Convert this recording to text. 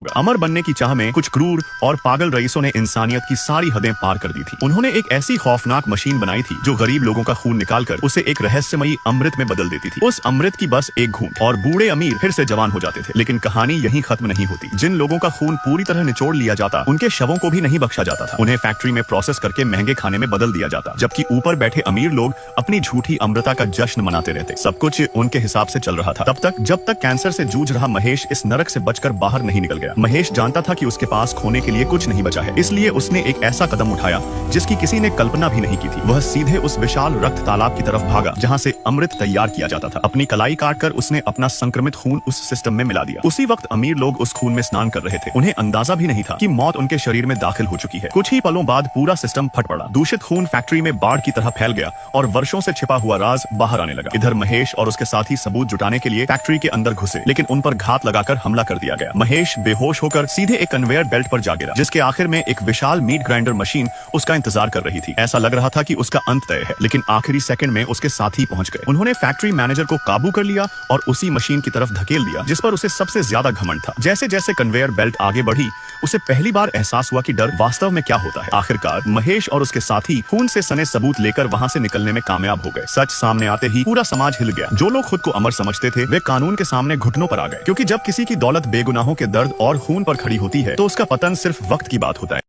अमर बनने की चाह में कुछ क्रूर और पागल रईसों ने इंसानियत की सारी हदें पार कर दी थी। उन्होंने एक ऐसी खौफनाक मशीन बनाई थी जो गरीब लोगों का खून निकालकर उसे एक रहस्यमयी अमृत में बदल देती थी। उस अमृत की बस एक घूंट और बूढ़े अमीर फिर से जवान हो जाते थे। लेकिन कहानी यहीं खत्म नहीं होती। जिन लोगों का खून पूरी तरह निचोड़ लिया जाता, उनके शवों को भी नहीं बख्शा जाता था। उन्हें फैक्ट्री में प्रोसेस करके महंगे खाने में बदल दिया जाता, जबकि ऊपर बैठे अमीर लोग अपनी झूठी अमृता का जश्न मनाते रहते। सब कुछ उनके हिसाब से चल रहा था तब तक जब तक कैंसर से जूझ रहा महेश इस नरक से बचकर बाहर नहीं निकल गया। महेश जानता था कि उसके पास खोने के लिए कुछ नहीं बचा है, इसलिए उसने एक ऐसा कदम उठाया जिसकी किसी ने कल्पना भी नहीं की थी। वह सीधे उस विशाल रक्त तालाब की तरफ भागा जहां से अमृत तैयार किया जाता था। अपनी कलाई काटकर उसने अपना संक्रमित खून उस सिस्टम में मिला दिया। उसी वक्त अमीर लोग उस खून में स्नान कर रहे थे। उन्हें अंदाजा भी नहीं था कि मौत उनके शरीर में दाखिल हो चुकी है। कुछ ही पलों बाद पूरा सिस्टम फट पड़ा। दूषित खून फैक्ट्री में बाढ़ की तरह फैल गया और वर्षों से छिपा हुआ राज बाहर आने लगा। इधर महेश और उसके साथी सबूत जुटाने के लिए फैक्ट्री के अंदर घुसे, लेकिन उन पर घात लगाकर हमला कर दिया गया। महेश बेहोश होकर सीधे एक कन्वेयर बेल्ट पर जा गिरा, जिसके आखिर में एक विशाल मीट ग्राइंडर मशीन उसका इंतजार कर रही थी। ऐसा लग रहा था कि उसका अंत तय है, लेकिन आखिरी सेकंड में उसके साथी पहुंच गए। उन्होंने फैक्ट्री मैनेजर को काबू कर लिया और उसी मशीन की तरफ धकेल दिया जिस पर उसे सबसे ज्यादा घमंड था। जैसे जैसे कन्वेयर बेल्ट आगे बढ़ी, उसे पहली बार एहसास हुआ कि डर वास्तव में क्या होता है। आखिरकार महेश और उसके साथी खून से सने सबूत लेकर वहां से निकलने में कामयाब हो गए। सच सामने आते ही पूरा समाज हिल गया। जो लोग खुद को अमर समझते थे, वे कानून के सामने घुटनों पर आ गए, क्योंकि जब किसी की दौलत बेगुनाहों के दर्द और खून पर खड़ी होती है तो उसका पतन सिर्फ वक्त की बात होता है।